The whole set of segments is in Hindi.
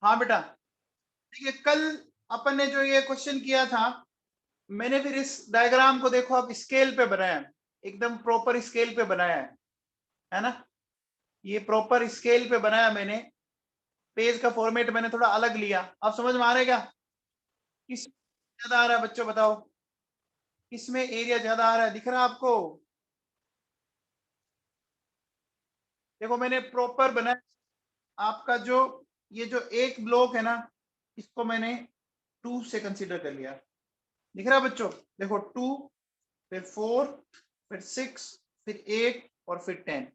हाँ बेटा, देखिए कल अपन ने जो ये क्वेश्चन किया था, मैंने फिर इस डायग्राम को देखो अब स्केल पे बनाया है, एकदम प्रॉपर स्केल पे बनाया है ना। ये प्रॉपर स्केल पे बनाया मैंने, पेज का फॉर्मेट मैंने थोड़ा अलग लिया। अब समझ में आ रहा है क्या? किस ज्यादा आ रहा है बच्चों, बताओ किसमें एरिया ज्यादा आ रहा है, दिख रहा है आपको? देखो मैंने प्रॉपर बनाया आपका जो ये जो एक ब्लॉक है ना, इसको मैंने 2 से कंसीडर कर लिया। दिख रहा है बच्चों? देखो 2, फिर 4, फिर 6, फिर 8 और फिर 10।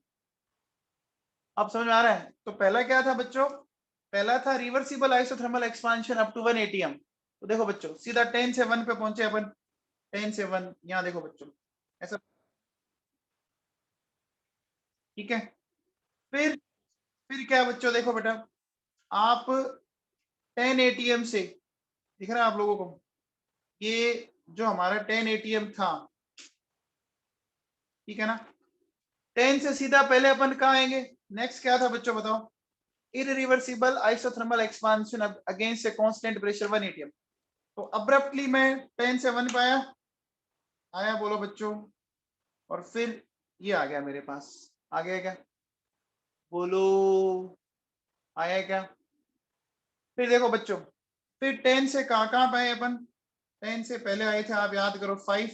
अब समझ में आ रहा है? तो पहला क्या था बच्चों? पहला था reversible isothermal expansion up to 1 ATM. तो देखो बच्चों सीधा 10 से 1 पे पहुंचे अपन, 10 से 1 यहाँ देखो बच्चों ऐसा, ठीक है। फिर क्या बच्चों, देखो बेटा आप 10 एटीएम से, दिख रहा है आप लोगों को? ये जो हमारा 10 एटीएम था, ठीक है ना, 10 से सीधा पहले अपन कहाँ आएंगे? नेक्स्ट क्या था बच्चों बताओ? Irreversible isothermal expansion against a constant pressure 1 ATM. तो अब्रप्टली मैं 10 से 1 पे आया, आया बोलो बच्चों, और फिर ये आ गया मेरे पास। आ गया क्या बोलो? आया क्या? फिर देखो बच्चों, फिर 10 से कहाँ कहाँ पे आए अपन? 10 से पहले आए थे आप याद करो 5,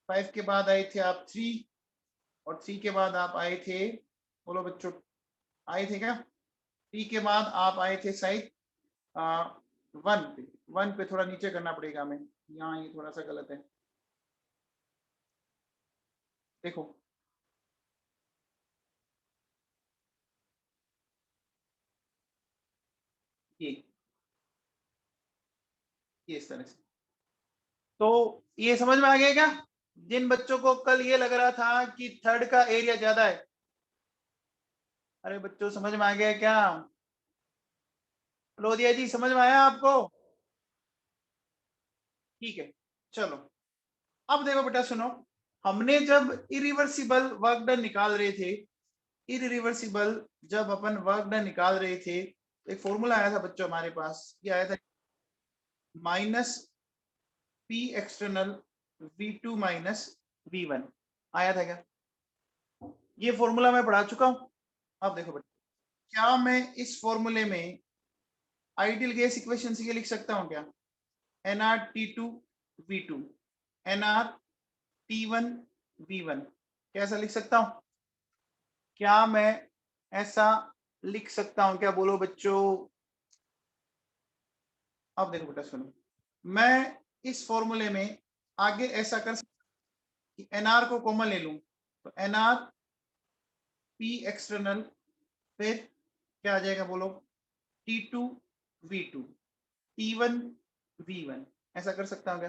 5 के बाद आए थे आप 3, और 3 के बाद आप आए थे, बोलो बच्चों आए थे क्या? 3 के बाद आप आए थे शायद 1 पे। 1 पे थोड़ा नीचे करना पड़ेगा हमें, यहाँ ये थोड़ा सा गलत है, देखो ये इस तरह से। तो ये समझ में आ गया क्या? जिन बच्चों को कल ये लग रहा था कि थर्ड का एरिया ज्यादा है, अरे बच्चों समझ में आ गया क्या? लोधिया जी समझ में आया आपको? ठीक है, चलो अब देखो बेटा सुनो, हमने जब इरिवर्सिबल वर्क डन निकाल रहे थे, इरिवर्सिबल जब अपन वर्क डन निकाल रहे थे, एक फॉर्मूला आया था बच्चों हमारे पास, ये आया था minus P external V2 minus V1, आया था क्या? ये फॉर्मूला मैं पढ़ा चुका हूं। अब देखो बेटा, क्या मैं इस फॉर्मूले में आइडियल गैस इक्वेशन से ये लिख सकता हूं क्या? NrT2V2 NrT1V1, कैसा लिख सकता हूं? क्या मैं ऐसा लिख सकता हूं क्या, बोलो बच्चों? अब देखो बेटा सुनो, मैं इस फॉर्मूले में आगे ऐसा कर सकता हूं कि एनआर को कॉमन ले लूं, तो एनआर पी एक्सटर्नल, फिर क्या आ जाएगा बोलो? T2V2 T1V1, ऐसा कर सकता हूं क्या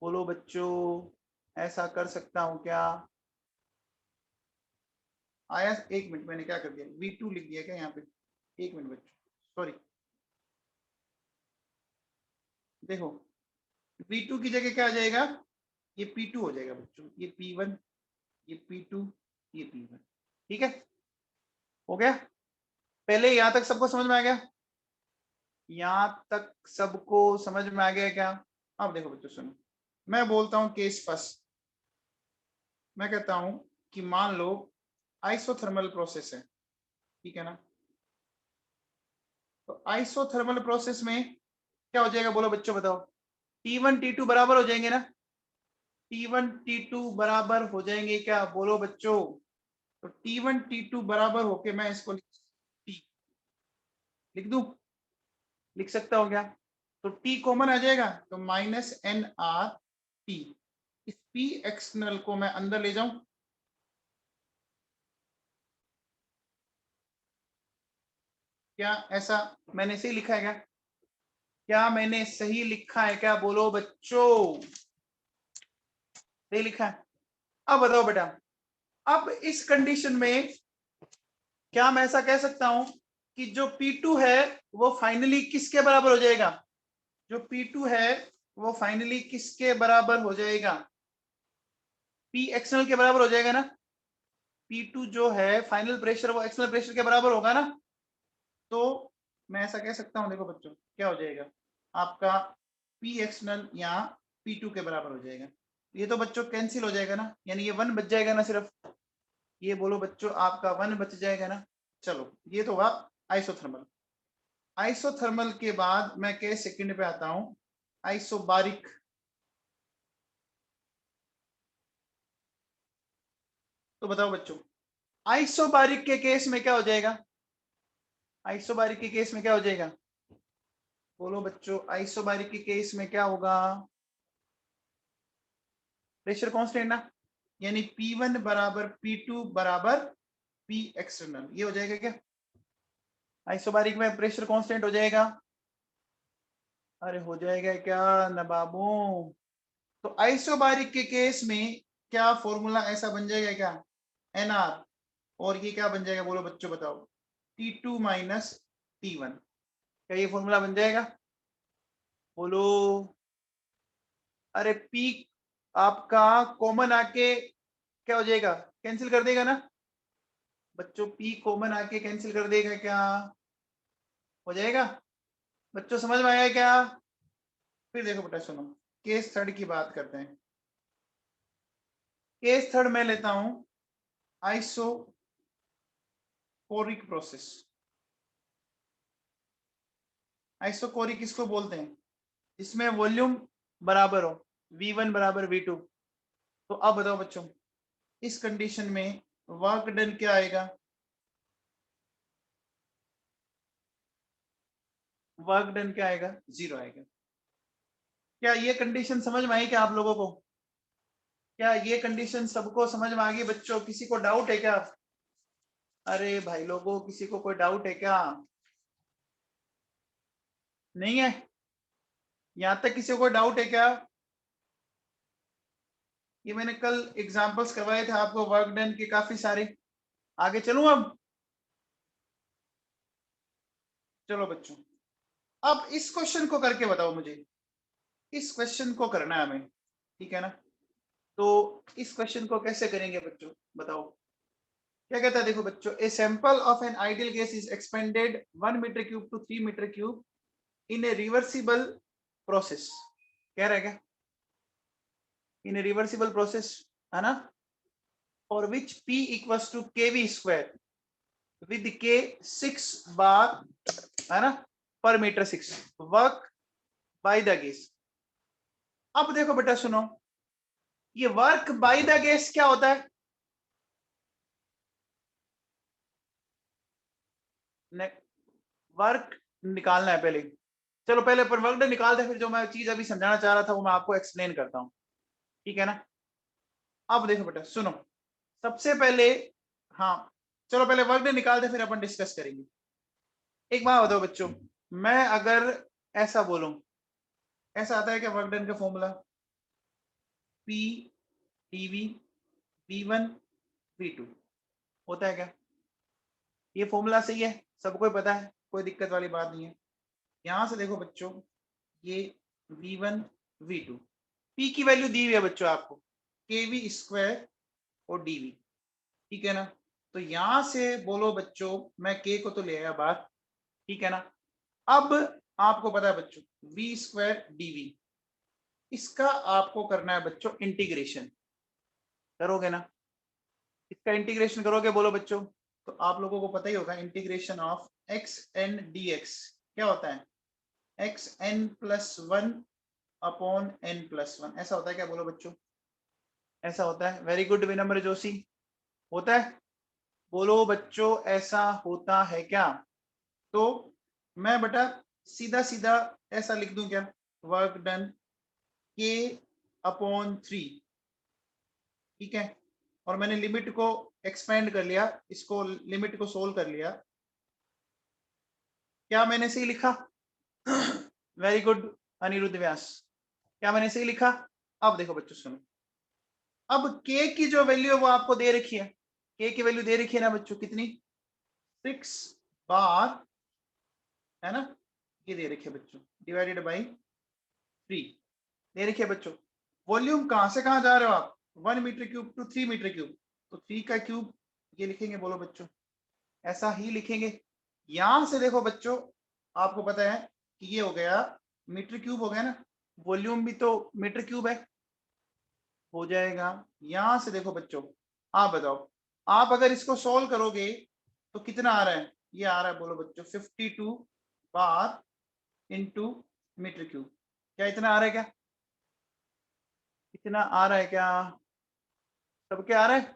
बोलो बच्चों? ऐसा कर सकता हूं क्या? आया? एक मिनट, मैंने क्या कर दिया, V2 लिख दिया क्या यहाँ पे? एक मिनट बच्चों, सॉरी। देखो V2 की जगह क्या आ जाएगा? ये P2 हो जाएगा बच्चों, ये P1, ये P2, ये P1, ठीक है? हो गया? पहले यहां तक सबको समझ में आ गया? यहां तक सबको समझ में आ गया क्या? अब देखो बच्चों सुनो, मैं बोलता हूं केस फर्स्ट। मैं कहता हूं कि मान लो आइसोथर्मल प्रोसेस है, ठीक है ना? तो आइसोथर्मल प्रोसेस में क्या हो जाएगा बोलो बच्चों, बताओ? T1 T2 बराबर हो जाएंगे ना? T1 T2 बराबर हो जाएंगे क्या बोलो बच्चों? तो T1 T2 बराबर होके मैं इसको लिख दूं, लिख सकता हूं क्या? तो T कॉमन आ जाएगा, तो माइनस NrT, इस P एक्सटर्नल को मैं अंदर ले जाऊं, क्या ऐसा मैंने सही लिखा है क्या? क्या मैंने सही लिखा है क्या बोलो बच्चों? सही लिखा है? अब बताओ बेटा, अब इस कंडीशन में क्या मैं ऐसा कह सकता हूं कि जो P2 है वो फाइनली किसके बराबर हो जाएगा? जो P2 है वो फाइनली किसके बराबर हो जाएगा? P एक्सटर्नल के बराबर हो जाएगा ना? P2 जो है फाइनल प्रेशर वो एक्सटर्नल प्रेशर के बराबर होगा ना? तो मैं ऐसा कह सकता हूँ, देखो बच्चों क्या हो जाएगा आपका पी एक्सटर्नल यहाँ P2 के बराबर हो जाएगा। ये तो बच्चों कैंसिल हो जाएगा ना, यानी ये 1 बच जाएगा ना, सिर्फ ये बोलो बच्चों आपका 1 बच जाएगा ना। चलो ये तो हुआ आइसोथर्मल। आइसोथर्मल के बाद मैं के सेकंड पे आता हूं, आइसोबारिक। तो बताओ बच्चों आइसोबारिक के केस में क्या हो जाएगा, आइसोबारिक के केस में क्या हो जाएगा, बोलो बच्चों आइसोबारिक के केस में क्या होगा, प्रेशर कांस्टेंट ना, यानी P1 बराबर P2 बराबर P एक्सटर्नल, ये हो जाएगा क्या, आइसोबारिक में प्रेशर कांस्टेंट हो जाएगा। अरे हो जाएगा क्या नबाबू, तो आइसोबारिक के केस में क्या फॉर्मूला ऐसा बन जाएगा क्या, NR, और ये क्या बन जाएगा बोलो बच्चों बताओ, T2 माइनस T1, क्या ये फॉर्मूला बन जाएगा बोलो। अरे P आपका कॉमन आके क्या हो जाएगा, कैंसिल कर देगा ना बच्चों, P कॉमन आके कैंसिल कर देगा, क्या हो जाएगा बच्चों, समझ में आया क्या। फिर देखो बेटा सुनो, केस थर्ड की बात करते हैं। केस थर्ड में लेता हूं आइसोकोरिक प्रोसेस। आइसोकोरिक किसको बोलते हैं, इसमें वॉल्यूम बराबर हो, V1 बराबर V2। तो अब बताओ बच्चों इस कंडीशन में वर्क डन क्या आएगा, वर्क डन क्या आएगा, 0 आएगा। क्या ये कंडीशन समझ में आई क्या आप लोगों को, क्या ये कंडीशन सबको समझ में आ गई बच्चों, किसी को डाउट है क्या, अरे भाई लोगों किसी को कोई डाउट है क्या, नहीं है, यहां तक किसी को डाउट है क्या। ये मैंने कल एग्जांपल्स करवाए थे आपको वर्क डन के काफी सारे, आगे चलूं अब। चलो बच्चों अब इस क्वेश्चन को करके बताओ मुझे, इस क्वेश्चन को करना है हमें, ठीक है ना। तो इस क्वेश्चन को कैसे करेंगे बच्चों बताओ, क्या कहता है, देखो बच्चों a sample of an ideal gas is expanded 1 metre cube to 3 metre cube in a reversible process, कह रहा है क्या, इन ए रिवर्सिबल प्रोसेस, है ना, for which P equals to kV square with K 6 bar, है ना, per metre 6 work by the gas. अब देखो बेटा सुनो, ये वर्क बाय द गैस क्या होता है, वर्क निकालना है पहले, चलो पहले पर वर्क डन निकालते हैं, फिर जो मैं चीज अभी समझाना चाह रहा था वो मैं आपको एक्सप्लेन करता हूँ, ठीक है ना। अब देखो बेटा सुनो, सबसे पहले, हाँ चलो पहले वर्क डन निकालते फिर अपन डिस्कस करेंगे। एक बात बताओ बच्चों, मैं अगर ऐसा बोलूं, ऐसा आता है क्या वर्क डन का formula, P dV V1 V2 होता है क्या, ये फॉर्मूला सही है, सबको ही पता है, कोई दिक्कत वाली बात नहीं है। यहां से देखो बच्चों ये V1 V2, P की वैल्यू दी हुई है बच्चों आपको, kV स्क्वायर और dV, ठीक है ना। तो यहां से बोलो बच्चों मैं K को तो ले आया बाहर, ठीक है ना। अब आपको पता है बच्चों V स्क्वायर dV, इसका आपको करना है बच्चों इंटीग्रेशन, करोगे ना, इसका इंटीग्रेशन करोगे बोलो बच्चों, तो आप लोगों को पता ही होगा integration of X N D X क्या होता है, X N plus 1 upon N plus 1, ऐसा होता है क्या बोलो बच्चों, ऐसा होता है, वेरी गुड विनम्र जोशी, होता है, बोलो बच्चों ऐसा होता है क्या। तो मैं बेटा सीधा सीधा ऐसा लिख दूं क्या, वर्क डन के अपॉन 3, ठीक है, और मैंने लिमिट को एक्सपेंड कर लिया, इसको लिमिट को सोल्व कर लिया, क्या मैंने सही लिखा वेरी गुड अनिरुद्ध व्यास, क्या मैंने सही लिखा। अब देखो बच्चों सुनो, अब k की जो वैल्यू है वो आपको दे रखी है, k की वैल्यू दे रखी है ना बच्चों, कितनी 6 बार, है ना, ये दे रखी है बच्चों, डिवाइडेड बाई 3 दे रखी है बच्चों। वॉल्यूम कहां से कहां जा रहे हो आप, 1 metre cube to 3 metre cube, तो 3 का क्यूब ये लिखेंगे बोलो बच्चों, ऐसा ही लिखेंगे। यहां से देखो बच्चों आपको पता है कि ये हो गया मीटर क्यूब हो गया ना, वॉल्यूम भी तो मीटर क्यूब है, हो जाएगा। यहां से देखो बच्चों, आप बताओ, आप अगर इसको सॉल्व करोगे तो कितना आ रहा है? ये आ रहा है, बोलो बच्चों, 52 बार इंटू मीटर क्यूब। क्या इतना आ रहा है? क्या इतना आ रहा है? क्या सब क्या आ रहा है?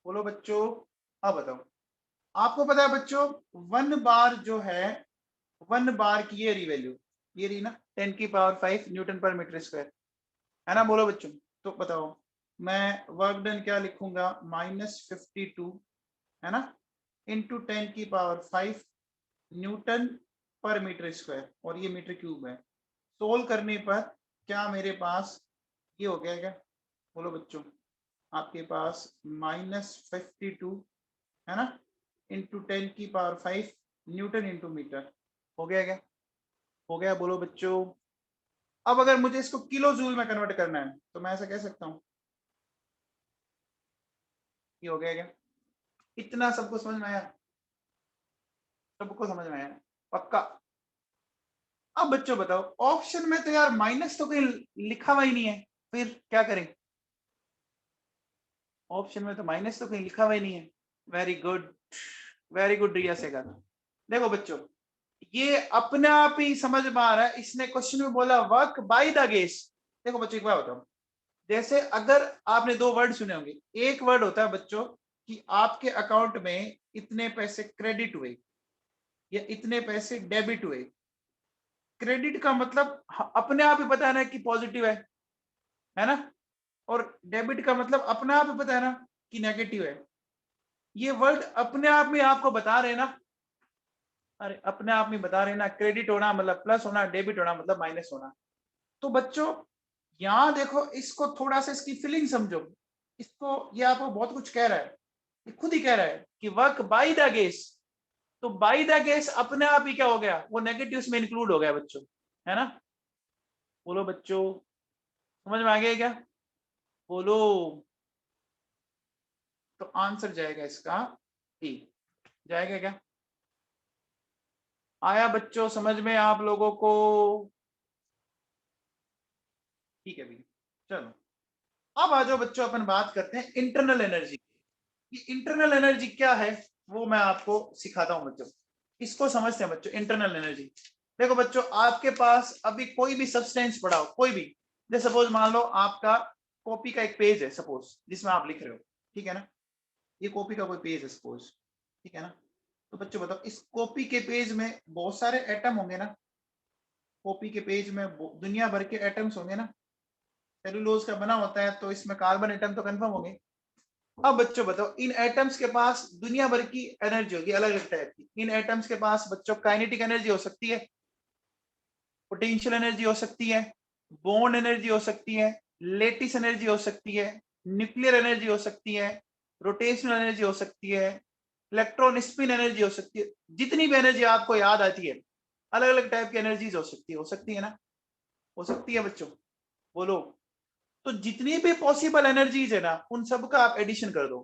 बोलो बच्चों, अब बताओ। आपको पता है बच्चों, 1 बार जो है, 1 बार की ये रही वैल्यू, ये रही ना 10⁵ न्यूटन पर मीटर स्क्वायर, है ना? बोलो बच्चों, तो बताओ मैं वर्क डन क्या लिखूंगा? -52, है ना, इंटू 10⁵ न्यूटन पर मीटर स्क्वायर, और ये मीटर क्यूब है। सोल्व करने पर क्या मेरे पास ये हो गया? क्या बोलो बच्चों, आपके पास -52, है ना, इंटू 10⁵ न्यूटन इंटू मीटर, हो गया? क्या हो गया? बोलो बच्चों। अब अगर मुझे इसको किलो जूल में कन्वर्ट करना है तो मैं ऐसा कह सकता हूं, ये हो गया? क्या इतना सबको समझ में आया? सबको समझ में आया? पक्का? अब बच्चों बताओ, ऑप्शन में तो यार माइनस तो कहीं लिखा हुआ ही नहीं है, फिर क्या करें? ऑप्शन में तो माइनस तो कहीं लिखा हुआ ही नहीं है। वेरी गुड, वेरी गुड रिया सेगल। देखो बच्चों, ये अपने आप ही समझ में आ रहा है। इसने क्वेश्चन में बोला वर्क बाय द गेस। देखो बच्चों, एक बात बताओ, जैसे अगर आपने 2 वर्ड सुने होंगे, एक वर्ड होता है बच्चों कि आपके अकाउंट में इतने पैसे क्रेडिट हुए या इतने पैसे डेबिट हुए। क्रेडिट का मतलब अपने आप ही पता है ना कि पॉजिटिव है ना, और डेबिट का मतलब अपने आप ही पता है ना कि नेगेटिव है। ये वर्ड अपने आप में आपको बता रहे ना, अरे अपने आप में बता रहे ना, क्रेडिट होना मतलब प्लस होना, डेबिट होना मतलब माइनस होना। तो बच्चों यहां देखो, इसको थोड़ा सा इसकी फीलिंग समझो। इसको, ये आपको बहुत कुछ कह रहा है, ये खुद ही कह रहा है कि वर्क बाय द गेस। तो बाय द गेस अपने आप ही क्या हो गया? वो नेगेटिव्स में इंक्लूड हो गया बच्चों, है ना? बोलो बच्चों, समझ में आ गया क्या? बोलो। तो आंसर जाएगा इसका डी। जाएगा क्या? आया बच्चों समझ में आप लोगों को? ठीक है भैया, चलो अब आ जाओ बच्चों, अपन बात करते हैं इंटरनल एनर्जी। ये इंटरनल एनर्जी क्या है वो मैं आपको सिखाता हूं बच्चों। इसको समझते हैं बच्चों, इंटरनल एनर्जी। देखो बच्चों, आपके पास अभी कोई भी सब्सटेंस पड़ा हो, कोई भी, जैसे सपोज मान लो आपका कॉपी का एक पेज है सपोज, जिसमें आप लिख रहे हो, ठीक है ना? ये कॉपी का कोई पेज है सपोज, ठीक है ना? तो बच्चों बताओ, इस कॉपी के पेज में बहुत सारे एटम होंगे ना? कॉपी के पेज में दुनिया भर के एटम्स होंगे ना? सेलुलोज का बना होता है तो इसमें कार्बन एटम तो कंफर्म होंगे। अब बच्चों बताओ, इन एटम्स के पास दुनिया भर की एनर्जी होगी, अलग अलग टाइप की। इन एटम्स के पास बच्चों काइनेटिक एनर्जी हो सकती है, पोटेंशियल एनर्जी हो सकती है, बॉन्ड एनर्जी हो सकती है, लेटिस एनर्जी हो सकती है, न्यूक्लियर एनर्जी हो सकती है, रोटेशनल एनर्जी हो सकती है, इलेक्ट्रॉन स्पिन एनर्जी हो सकती है। जितनी भी एनर्जी आपको याद आती है, अलग अलग टाइप की एनर्जीज हो सकती है ना? हो सकती है बच्चों, बोलो। तो जितनी भी पॉसिबल एनर्जीज है ना, उन सबका आप एडिशन कर दो।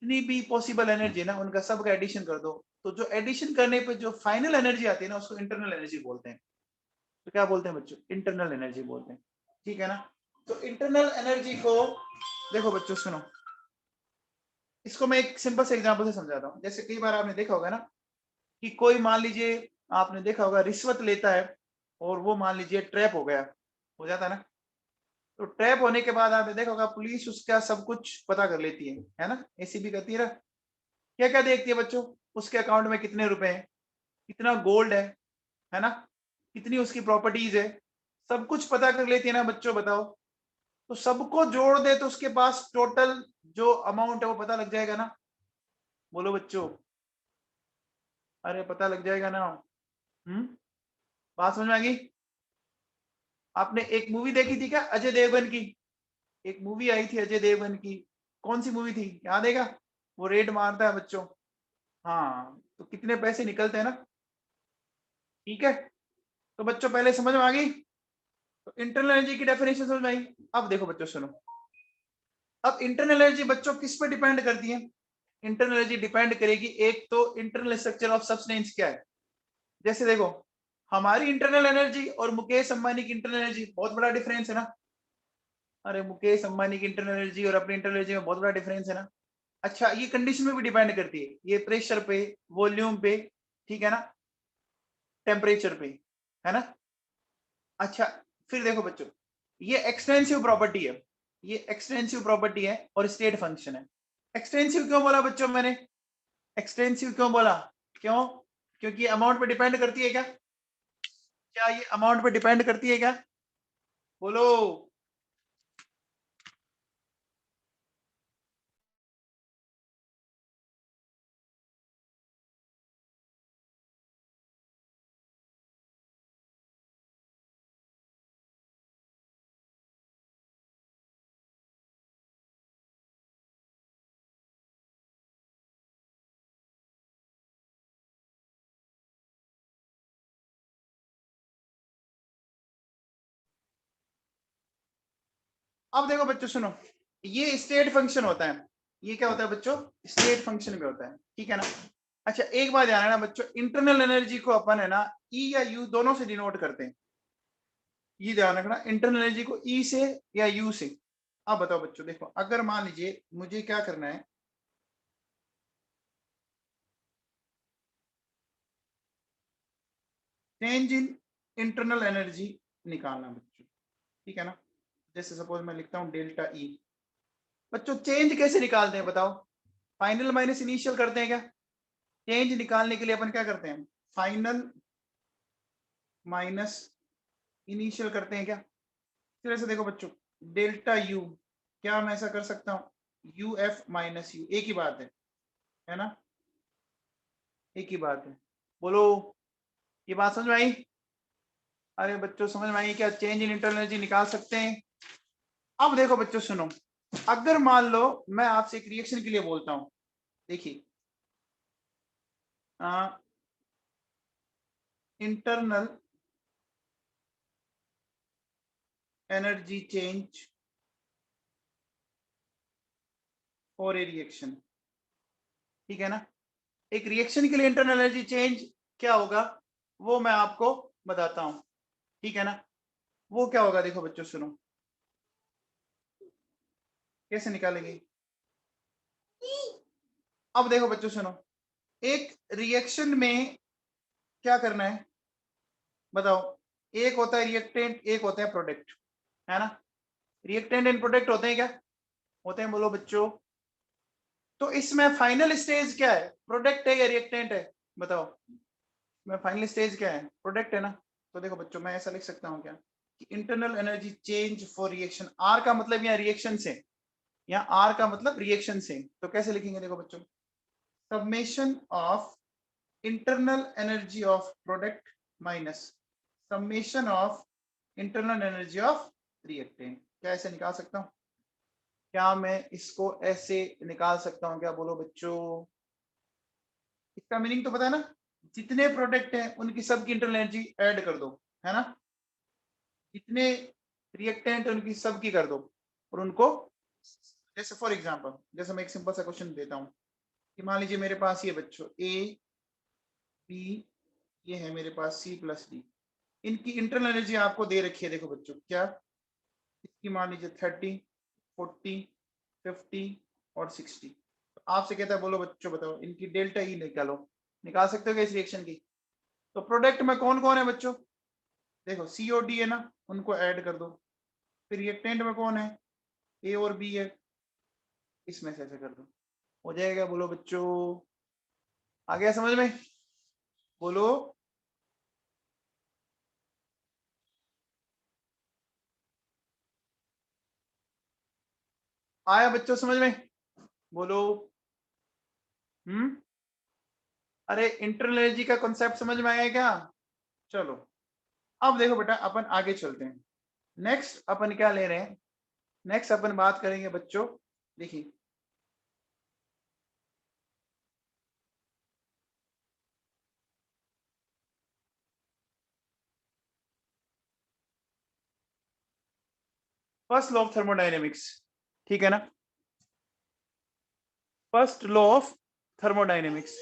जितनी भी पॉसिबल एनर्जी है ना, उनका सबका एडिशन कर दो। तो जो एडिशन करने पे जो फाइनल एनर्जी आती है ना, उसको इंटरनल एनर्जी बोलते हैं। तो क्या बोलते हैं बच्चों? इंटरनल एनर्जी बोलते हैं, ठीक है ना? तो इंटरनल एनर्जी को देखो बच्चों, सुनो, इसको मैं एक सिंपल से एग्जांपल से समझाता हूँ। जैसे कई बार आपने देखा होगा ना कि कोई, मान लीजिए आपने देखा होगा, रिश्वत लेता है और वो मान लीजिए ट्रैप हो गया, हो जाता है ना? तो ट्रैप होने के बाद आपने देखा होगा पुलिस उसका सब कुछ पता कर लेती है ना? एसीबी करती है ना? क्या क्या देखती है बच्चों? उसके अकाउंट में कितने रुपए हैं, कितना गोल्ड है ना, कितनी उसकी प्रॉपर्टीज है, सब कुछ पता कर लेती है ना बच्चों? बताओ, तो सबको जोड़ दे तो उसके पास टोटल जो अमाउंट है वो पता लग जाएगा ना? बोलो बच्चों, अरे पता लग जाएगा ना? बात समझ में आ गई? आपने एक मूवी देखी थी क्या अजय देवगन की? एक मूवी आई थी अजय देवगन की, कौन सी मूवी थी, याद है क्या? वो रेड मारता है बच्चों, हाँ, तो कितने पैसे निकलते हैं ना? ठीक है, तो बच्चों पहले समझ में आ गई? तो इंटरनल एनर्जी की डेफिनेशन समझ में आई? अब देखो बच्चों सुनो, अब इंटरनल एनर्जी बच्चों किस पे डिपेंड करती है? इंटरनल एनर्जी डिपेंड करेगी, एक तो इंटरनल स्ट्रक्चर ऑफ सब्सटेंस क्या है, जैसे देखो, हमारी इंटरनल एनर्जी और मुकेश अंबानी की इंटरनल एनर्जी बहुत बड़ा डिफरेंस है ना। अरे मुकेश अंबानी की इंटरनल एनर्जी और अपनी इंटरनल एनर्जी में बहुत बड़ा डिफरेंस है ना। अच्छा, ये कंडीशन में भी डिपेंड करती है, ये प्रेशर पे, वॉल्यूम पे, ठीक है ना, टेम्परेचर पे, है ना। अच्छा, फिर देखो बच्चों, ये एक्सटेंसिव प्रॉपर्टी है, ये एक्सटेंसिव प्रॉपर्टी है और स्टेट फंक्शन है। एक्सटेंसिव क्यों बोला बच्चों मैंने, एक्सटेंसिव क्यों बोला, क्यों, क्योंकि अमाउंट पे डिपेंड करती है क्या, क्या ये अमाउंट पे डिपेंड करती है क्या, बोलो। अब देखो बच्चों सुनो, ये स्टेट फंक्शन होता है, ये क्या होता है बच्चों, स्टेट फंक्शन में होता है, ठीक है ना। अच्छा, एक बात ध्यान रखना बच्चों, इंटरनल एनर्जी को अपन है ना ई या यू दोनों से डिनोट करते हैं, ये ध्यान रखना, इंटरनल एनर्जी को ई से या यू से। अब बताओ बच्चों, देखो अगर मान लीजिए मुझे क्या करना है, चेंज इन इंटरनल एनर्जी निकालना बच्चों, ठीक है ना। जैसे सपोज मैं लिखता हूं डेल्टा ई। बच्चों चेंज कैसे निकालते हैं बताओ, फाइनल माइनस इनिशियल करते हैं क्या, चेंज निकालने के लिए अपन क्या करते हैं, फाइनल माइनस इनिशियल करते हैं क्या। फिर ऐसे देखो बच्चों, डेल्टा यू, क्या मैं ऐसा कर सकता हूँ, यू एफ माइनस यू, एक ही बात है ना, एक ही बात है, बोलो। ये बात समझ में आई, अरे बच्चों समझ में आई क्या, चेंज इन इंटरनल एनर्जी निकाल सकते हैं। अब देखो बच्चों सुनो, अगर मान लो मैं आपसे एक रिएक्शन के लिए बोलता हूं, देखिए internal energy change for a reaction, ठीक है ना। एक रिएक्शन के लिए इंटरनल एनर्जी चेंज क्या होगा, वो मैं आपको बताता हूं, ठीक है ना। वो क्या होगा, देखो बच्चों सुनो, कैसे निकालेंगे। अब देखो बच्चों सुनो, एक रिएक्शन में क्या करना है बताओ, एक होता है रिएक्टेंट, एक होता है प्रोडक्ट, है ना। रिएक्टेंट एंड प्रोडक्ट होते हैं क्या, होते हैं, बोलो बच्चों। तो इसमें फाइनल स्टेज क्या है, प्रोडक्ट है या रिएक्टेंट है, बताओ। मैं फाइनल स्टेज क्या है, प्रोडक्ट है ना। तो देखो बच्चों, मैं ऐसा लिख सकता हूँ क्या, कि internal energy change for reaction, R का मतलब यहाँ रिएक्शन से, यहाँ आर का मतलब रिएक्शन से, तो कैसे लिखेंगे देखो बच्चों, summation of internal energy of product minus summation of internal energy of reactant. क्या ऐसे निकाल सकता हूँ, क्या मैं इसको ऐसे निकाल सकता हूँ क्या, बोलो बच्चों। इसका मीनिंग तो पता है ना, जितने प्रोडक्ट हैं उनकी सबकी इंटरनल एनर्जी ऐड कर दो, है ना, जितने रिएक्टेंट उनकी सबकी कर दो, और उनको, जैसे फॉर एग्जांपल, जैसे मैं एक सिंपल सा क्वेश्चन देता हूँ, कि मान लीजिए मेरे पास ये बच्चों ए बी, ये है मेरे पास सी प्लस डी, इनकी इंटरनल एनर्जी आपको दे रखी है, देखो बच्चों क्या, इसकी मान लीजिए 30, 40, 50 और 60। तो आपसे कहता है, बोलो बच्चों बताओ इनकी डेल्टा ई निकालो, निकाल सकते हो क्या इस रिएक्शन की। तो प्रोडक्ट में कौन कौन है बच्चों, देखो सी और डी है ना, उनको ऐड कर दो। फिर रिएक्टेंट में कौन है, ए और बी है, इसमें से ऐसे कर दो, हो जाएगा, बोलो बच्चों। आ गया समझ में, बोलो। आया बच्चों समझ में, बोलो। हम्म, अरे इंटरनल एनर्जी का कॉन्सेप्ट समझ में आया क्या, चलो। अब देखो बेटा, अपन आगे चलते हैं, नेक्स्ट अपन क्या ले रहे हैं, नेक्स्ट अपन बात करेंगे बच्चों, देखिए फर्स्ट लॉ ऑफ थर्मोडायनेमिक्स, ठीक है ना, फर्स्ट लॉ ऑफ थर्मोडायनेमिक्स।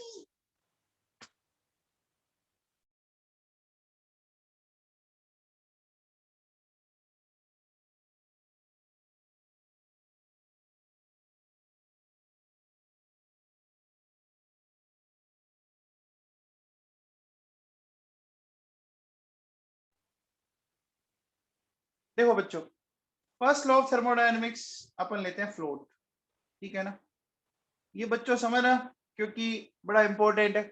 देखो बच्चों, फर्स्ट लॉ ऑफ थर्मोडायनेमिक्स अपन लेते हैं फ्लोट, ठीक है ना। ये बच्चों समझना, क्योंकि बड़ा इंपॉर्टेंट है।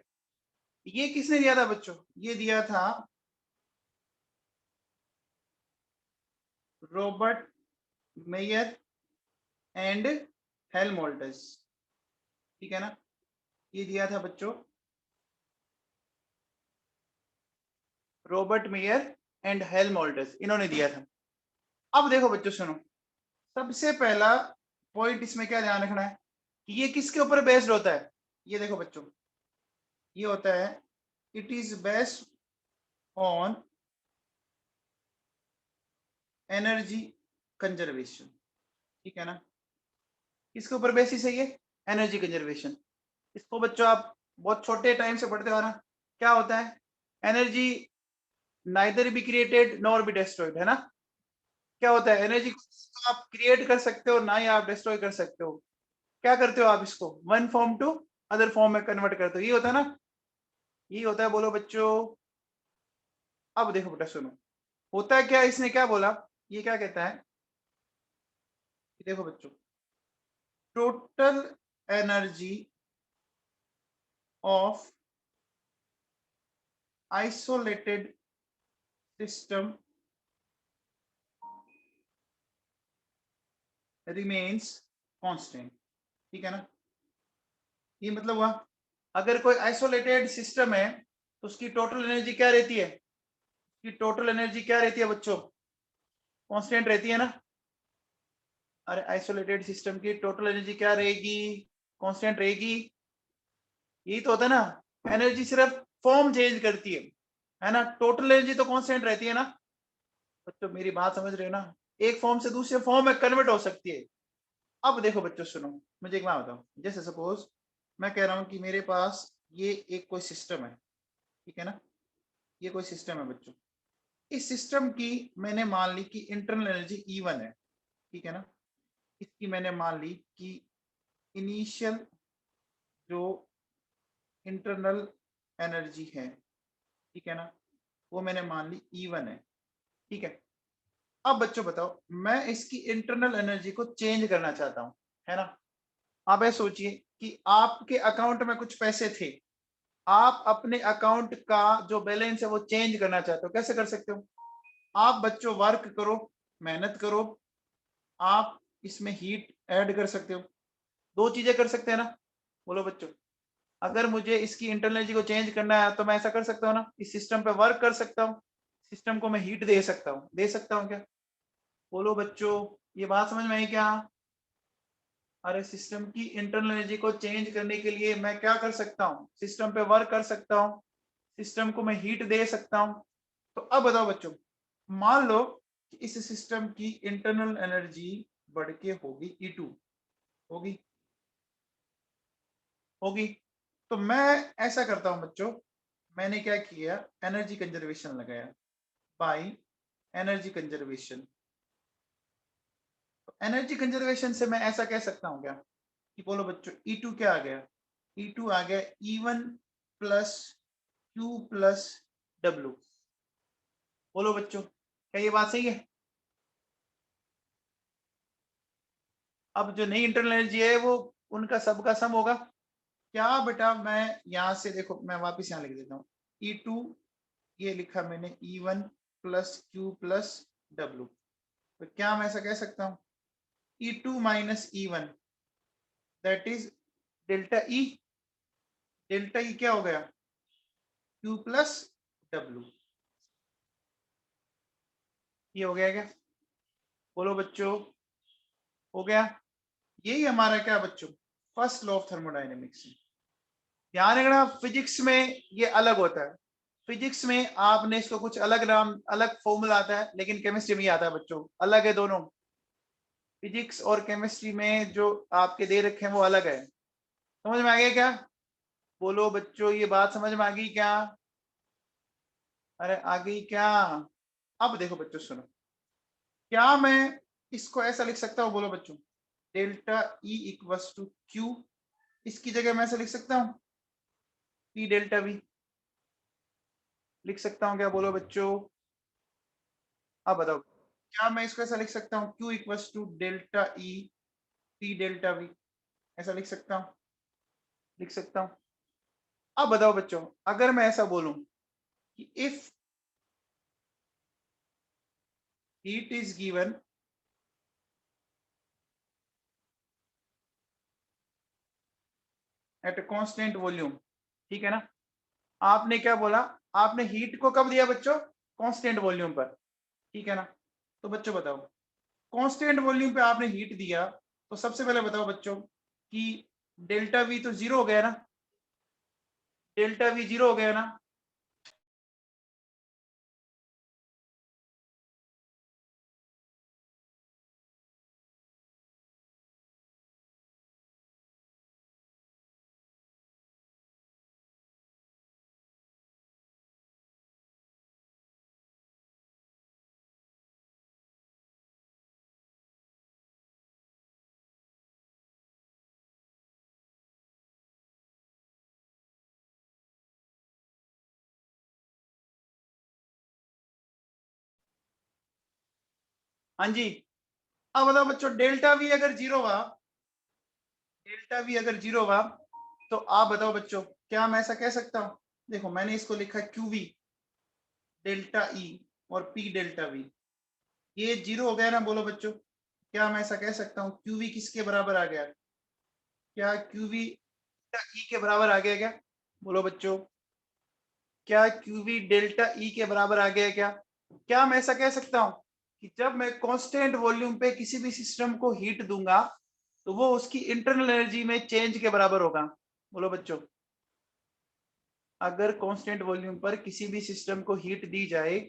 ये किसने दिया था बच्चों? ये दिया था रॉबर्ट मेयर एंड हेल्महोल्ट्ज, ठीक है ना। ये दिया था बच्चों रॉबर्ट मेयर एंड हेल्महोल्ट्ज, इन्होंने दिया था। अब देखो बच्चों सुनो, सबसे पहला पॉइंट इसमें क्या ध्यान रखना है कि ये किसके ऊपर बेस्ड होता है। ये देखो बच्चों, ये होता है it is based on energy conservation, ठीक है ना। किसके ऊपर बेसिस है ये? Energy conservation. इसको बच्चों आप बहुत छोटे टाइम से पढ़ते हो ना। क्या होता है? Energy neither be created nor be destroyed, है ना। क्या होता है? एनर्जी को आप क्रिएट कर सकते हो, ना ही आप डिस्ट्रॉय कर सकते हो। क्या करते हो आप? इसको one form to other form में कन्वर्ट करते हो, ये होता है ना। ये होता है, बोलो बच्चों। अब देखो बेटा सुनो, होता है क्या, इसने क्या बोला, ये क्या कहता है, देखो बच्चों, total energy of isolated system remains constant, ठीक है ना। ये मतलब हुआ, अगर कोई आइसोलेटेड सिस्टम है तो उसकी टोटल एनर्जी क्या रहती है? उसकी टोटल एनर्जी क्या रहती है बच्चों? कांस्टेंट रहती है ना। अरे आइसोलेटेड सिस्टम की टोटल एनर्जी क्या रहेगी? कांस्टेंट रहेगी। यही तो होता है ना, एनर्जी सिर्फ फॉर्म चेंज करती है ना। टोटल एनर्जी तो कांस्टेंट रहती है ना। बच्चों मेरी बात समझ रहे हो ना, एक फॉर्म से दूसरे फॉर्म में कन्वर्ट हो सकती है। अब देखो बच्चों सुनो, मुझे एक बात बताओ, जैसे सपोज मैं कह रहा हूं कि मेरे पास ये एक कोई सिस्टम है, ठीक है ना। ये कोई सिस्टम है बच्चों, इस सिस्टम की मैंने मान ली कि इंटरनल एनर्जी E1 है, ठीक है ना। इसकी मैंने मान ली कि इनिशियल जो इंटरनल एनर्जी है, ठीक है ना, वो मैंने मान ली E1 है, ठीक है। अब बच्चों बताओ, मैं इसकी इंटरनल एनर्जी को चेंज करना चाहता हूं, है ना। आप ऐसे सोचिए कि आपके अकाउंट में कुछ पैसे थे, आप अपने अकाउंट का जो बैलेंस है वो चेंज करना चाहते हो। कैसे कर सकते हो? आप बच्चों वर्क करो, मेहनत करो, आप इसमें हीट ऐड कर सकते हो। दो चीजें कर सकते हैं ना, बोलो बच्चों। अगर मुझे इसकी इंटरनल एनर्जी को चेंज करना है तो मैं ऐसा कर सकता हूँ ना, इस सिस्टम पे वर्क कर सकता हूँ, सिस्टम को मैं हीट दे सकता हूँ। दे सकता हूँ क्या? बोलो बच्चों, ये बात समझ में आई क्या? अरे सिस्टम की इंटरनल एनर्जी को चेंज करने के लिए मैं क्या कर सकता हूँ? सिस्टम पे वर्क कर सकता हूँ, सिस्टम को मैं हीट दे सकता हूँ। तो अब बताओ बच्चों, मान लो कि इस सिस्टम की इंटरनल एनर्जी बढ़ के होगी E2, होगी, होगी। तो मैं ऐसा करता हूं बच्चों, मैंने क्या किया, एनर्जी कंजर्वेशन लगाया बाय एनर्जी कंजर्वेशन। तो एनर्जी कंजर्वेशन से मैं ऐसा कह सकता हूं क्या कि बोलो बच्चों, E2 क्या आ गया? E2 आ गया E1 plus Q plus W। बोलो बच्चों, क्या ये बात सही है? अब जो नई इंटरनल एनर्जी है वो उनका सबका सम होगा। क्या बेटा, मैं यहां से देखो, मैं वापस यहां लिख देता हूँ E2, ये लिखा मैंने E1 plus Q plus W। तो क्या मैं ऐसा कह सकता हूँ E2 minus E1 that is delta E। Delta E क्या हो गया? Q plus W। ये हो गया क्या? बोलो बच्चों, हो गया। यही हमारा क्या बच्चों, फर्स्ट लॉ ऑफ थर्मोडायनेमिक्स। ध्यान रखना, फिजिक्स में ये अलग होता है। फिजिक्स में आपने इसको कुछ अलग नाम, अलग फॉर्मूला आता है, लेकिन केमिस्ट्री में ही आता है बच्चों, अलग है दोनों। फिजिक्स और केमिस्ट्री में जो आपके दे रखे हैं वो अलग है। समझ में आ गया क्या? बोलो बच्चों, ये बात समझ में आ गई क्या? अरे आ गई क्या? अब देखो बच्चों सुनो, क्या मैं इसको ऐसा लिख सकता हूँ, बोलो बच्चों, delta E equals to Q। इसकी जगह मैं ऐसा लिख सकता हूँ P डेल्टा V। लिख सकता हूँ क्या? बोलो बच्चों, अब बताओ। क्या मैं इसको ऐसा लिख सकता हूँ, Q equals to delta E P delta V, ऐसा लिख सकता हूँ, लिख सकता हूँ। अब बताओ बच्चों, अगर मैं ऐसा बोलूं कि if heat is given at constant volume, ठीक है ना, आपने क्या बोला, आपने हीट को कब दिया बच्चों, कांस्टेंट वॉल्यूम पर, ठीक है ना। तो बच्चों बताओ, कांस्टेंट वॉल्यूम पे आपने हीट दिया, तो सबसे पहले बताओ बच्चों कि डेल्टा वी तो जीरो हो गया ना, डेल्टा वी जीरो हो गया ना। हाँ जी, अब बताओ बच्चों, डेल्टा वी अगर जीरो हुआ, डेल्टा वी अगर जीरो हुआ, तो आप बताओ बच्चों, क्या मैं ऐसा कह सकता हूं, देखो मैंने इसको लिखा क्यू वी डेल्टा ई और पी डेल्टा वी, ये जीरो हो गया ना, बोलो बच्चों, क्या मैं ऐसा कह सकता हूँ क्यू वी किसके बराबर आ गया, क्या क्यू वी ई के बराबर आ गया क्या, बोलो बच्चों, क्या क्यू वी डेल्टा ई के बराबर आ गया क्या मैं ऐसा कह सकता हूँ कि जब मैं कांस्टेंट वॉल्यूम पे किसी भी सिस्टम को हीट दूंगा तो वो उसकी इंटरनल एनर्जी में चेंज के बराबर होगा, बोलो बच्चों, अगर कांस्टेंट वॉल्यूम पर किसी भी सिस्टम को हीट दी जाए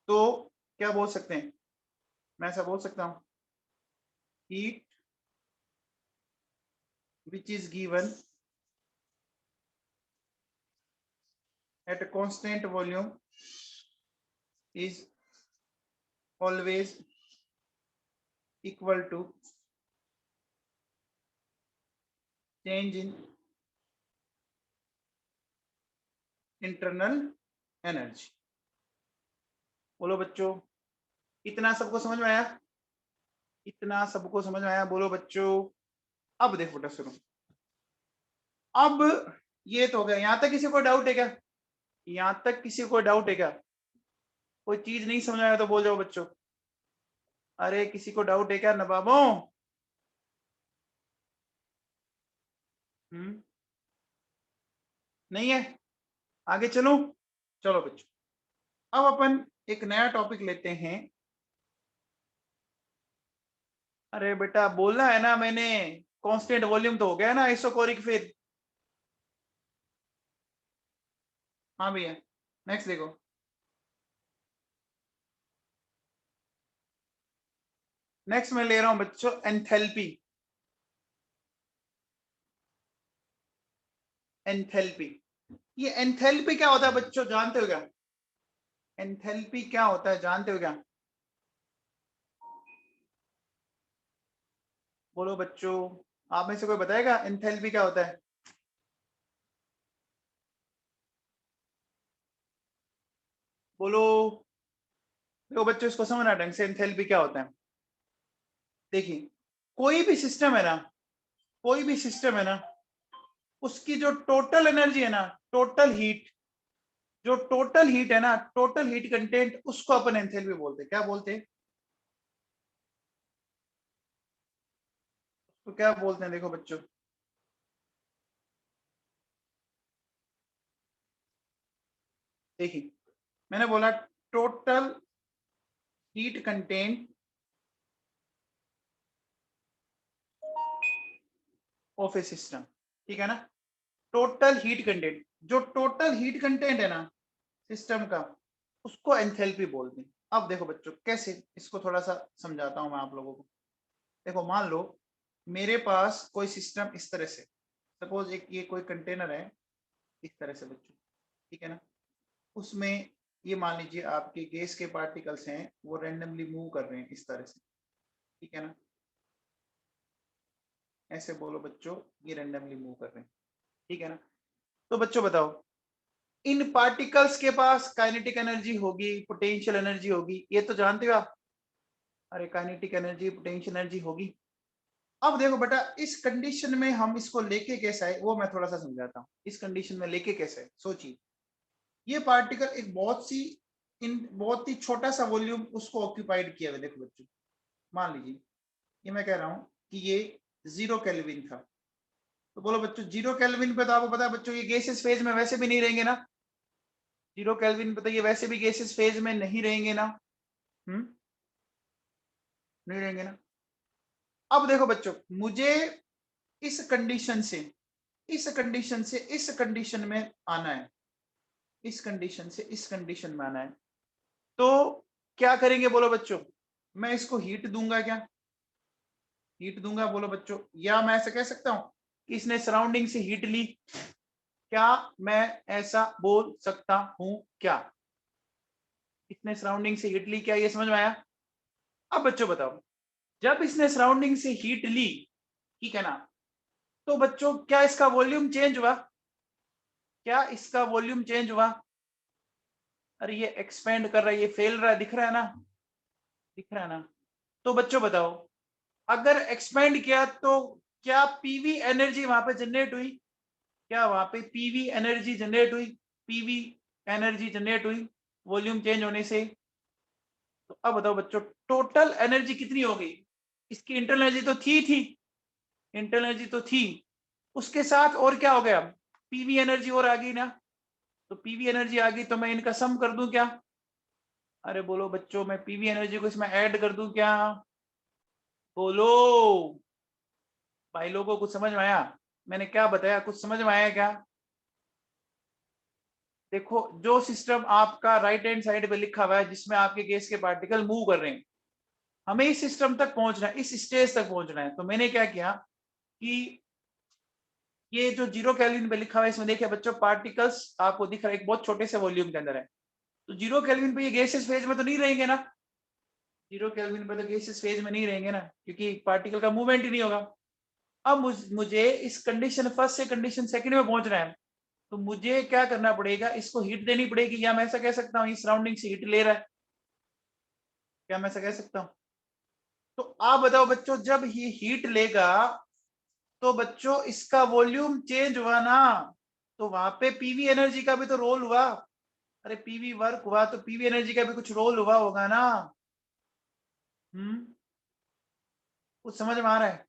तो क्या बोल सकते हैं, मैं ऐसा बोल सकता हूँ, heat which is given at constant volume is always equal to change in internal energy। बोलो बच्चों, इतना सबको समझ में आया, इतना सबको समझ में आया, बोलो बच्चों। अब देखो बेटा सुनो, अब ये तो हो गया, यहां तक किसी को डाउट है क्या, यहां तक किसी को डाउट है क्या, कोई चीज नहीं समझ आया तो बोल जाओ बच्चों, अरे किसी को डाउट है क्या नवाबों। नहीं है, आगे चलो, चलो बच्चों, अब अपन एक नया टॉपिक लेते हैं। अरे बेटा बोलना है ना मैंने, कांस्टेंट वॉल्यूम तो हो गया ना आइसोकोरिक फिर। हाँ भैया, नेक्स्ट देखो, नेक्स्ट मैं ले रहा हूं बच्चों एंथैल्पी। एंथैल्पी, ये एंथैल्पी क्या होता है बच्चों, जानते हो क्या, एंथैल्पी क्या होता है जानते हो क्या, बोलो बच्चों, आप में से कोई बताएगा एंथैल्पी क्या होता है। बोलो, देखो बच्चों इसको समझना ढंग से, एंथैल्पी क्या होता है। देखिए, कोई भी सिस्टम है ना, कोई भी सिस्टम है ना, उसकी जो टोटल एनर्जी है ना, टोटल हीट, जो टोटल हीट है ना, टोटल हीट कंटेंट, उसको अपन एंथैल्पी बोलते हैं, क्या बोलते हैं, तो क्या बोलते हैं, देखो बच्चों, देखिए मैंने बोला total heat content of A system, ठीक है ना, टोटल हीट कंटेंट, जो टोटल हीट कंटेंट है ना सिस्टम का, उसको एंथैल्पी बोलते हैं। अब देखो बच्चों कैसे, इसको थोड़ा सा समझाता हूं मैं आप लोगों को। देखो मान लो मेरे पास कोई सिस्टम इस तरह से, सपोज एक ये कोई कंटेनर है इस तरह से बच्चों, ठीक है ना, उसमें ये मान लीजिए आपके गैस के पार्टिकल्स हैं, वो रेंडमली मूव कर रहे हैं इस तरह से, ठीक है ना, ऐसे बोलो बच्चों, ये रेंडमली मूव कर रहे हैं, ठीक है ना। तो बच्चों बताओ, इन पार्टिकल्स के पास काइनेटिक एनर्जी होगी, पोटेंशियल एनर्जी होगी, ये तो जानते हो आप, अरे काइनेटिक एनर्जी, पोटेंशियल एनर्जी होगी। अब देखो बेटा, इस कंडीशन में हम इसको लेके कैसा है वो मैं थोड़ा सा समझाता हूँ। इस कंडीशन में लेके कैसे है सोचिए। ये पार्टिकल एक बहुत ही छोटा सा वॉल्यूम उसको ऑक्यूपाइड किया हुआ। देखो बच्चों, मान लीजिए ये मैं कह रहा हूँ कि ये 0 केल्विन था। तो बोलो बच्चों 0 केल्विन पे तो आपको पता है बच्चों ये गैसेस फेज में वैसे भी नहीं रहेंगे ना। 0 केल्विन पे तो ये वैसे भी गैसेस फेज में नहीं रहेंगे ना। नहीं रहेंगे ना। अब देखो बच्चों, मुझे इस कंडीशन से इस कंडीशन में आना है। इस कंडीशन से इस कंडीशन में आना है। तो क्या करेंगे बोलो बच्चों, मैं इसको हीट दूंगा क्या? हीट दूंगा बोलो बच्चों, या मैं ऐसा कह सकता हूं कि इसने सराउंडिंग से हीट ली। क्या मैं ऐसा बोल सकता हूं क्या? इसने सराउंडिंग से हीट ली, क्या ये समझ में आया? अब बच्चों बताओ, जब इसने सराउंडिंग से हीट ली, ठीक है ना, तो बच्चों क्या इसका वॉल्यूम चेंज हुआ? क्या इसका वॉल्यूम चेंज हुआ? अरे ये एक्सपेंड कर रहा है, ये फैल रहा है, दिख रहा है ना? दिख रहा है ना? तो बच्चों बताओ, अगर एक्सपेंड किया तो क्या पीवी एनर्जी वहां पे जनरेट हुई? क्या वहां पे पीवी एनर्जी जनरेट हुई? पीवी एनर्जी जनरेट हुई वॉल्यूम चेंज होने से। तो अब बताओ बच्चों, टोटल एनर्जी कितनी हो गई? इसकी इंटरनल एनर्जी तो थी इंटरनल एनर्जी तो थी, उसके साथ और क्या हो गया? पीवी एनर्जी और आ गई ना। तो पीवी एनर्जी आ गई तो मैं इनका सम कर दूं क्या? अरे बोलो बच्चों, मैं पीवी एनर्जी को इसमें ऐड कर दूं क्या? बोलो भाई लोगों को, कुछ समझ में आया मैंने क्या बताया? कुछ समझ में आया क्या? देखो, जो सिस्टम आपका राइट हैंड साइड पे लिखा हुआ है जिसमें आपके गैस के पार्टिकल मूव कर रहे हैं, हमें इस सिस्टम तक पहुंचना है, इस स्टेज तक पहुंचना है। तो मैंने क्या किया कि ये जो 0 केल्विन पे लिखा हुआ है इसमें देखिए बच्चों, पार्टिकल्स आपको दिख रहा है एक बहुत छोटे से वॉल्यूम के अंदर है। तो 0 केल्विन पे ये गैसेस फेज में तो नहीं रहेंगे ना। 0 केल्विन पे तो गैसेस फेज में नहीं रहेंगे ना, क्योंकि पार्टिकल का मूवमेंट ही नहीं होगा। अब मुझे इस कंडीशन फर्स्ट से कंडीशन सेकंड में पहुंचना है। तो मुझे क्या करना पड़ेगा, इसको हीट देनी पड़ेगी, या मैं ऐसा कह सकता हूँ इस सराउंडिंग से हीट ले रहा है। क्या मैं ऐसा कह सकता हूँ? तो आप बताओ बच्चों, जब ये हीट लेगा तो बच्चों इसका वॉल्यूम चेंज हुआ ना। तो वहां पे पीवी एनर्जी का भी तो रोल हुआ। अरे पीवी वर्क हुआ तो पीवी एनर्जी का भी कुछ रोल हुआ होगा ना। हम्म कुछ समझ में आ रहा है?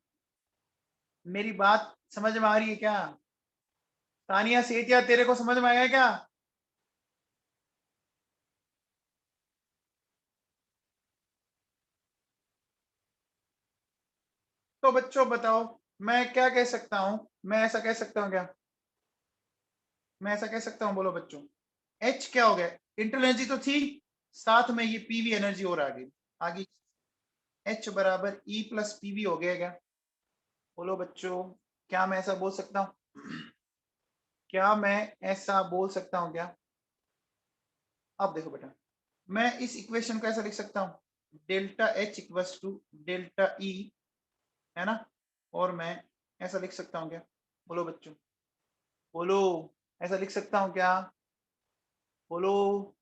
मेरी बात समझ में आ रही है क्या? तानिया सेठिया, तेरे को समझ में आया क्या? तो बच्चों बताओ, मैं क्या कह सकता हूं? मैं ऐसा कह सकता हूं क्या? मैं ऐसा कह सकता हूं, बोलो बच्चों। एच क्या हो गया? इंटरनल एनर्जी तो थी, साथ में ये पीवी एनर्जी और आ गई। आ गई। एच बराबर ई प्लस पीवी हो गया क्या? बोलो बच्चों, क्या मैं ऐसा बोल सकता हूं? क्या मैं ऐसा बोल सकता हूं क्या? अब देखो बेटा, मैं इस इक्वेशन को ऐसा लिख सकता हूं, delta H equals to delta E, है ना। और मैं ऐसा लिख सकता हूं क्या? बोलो बच्चों, बोलो, ऐसा लिख सकता हूं क्या? बोलो।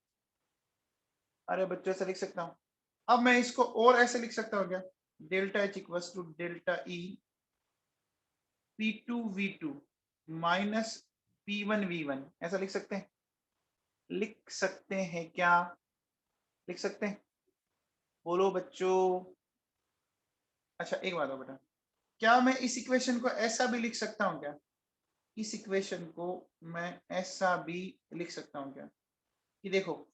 अरे बच्चों, ऐसा लिख सकता हूं। अब मैं इसको और ऐसे लिख सकता हूं क्या? Delta H equals to delta E P2V2 minus P1V1, ऐसा लिख सकते हैं? लिख सकते हैं क्या? लिख सकते हैं? बोलो बच्चों। अच्छा एक बात हो बेटा, क्या मैं इस इक्वेशन को ऐसा भी लिख सकता हूँ क्या? इस इक्वेशन को मैं ऐसा भी लिख सकता हूँ क्या कि देखो,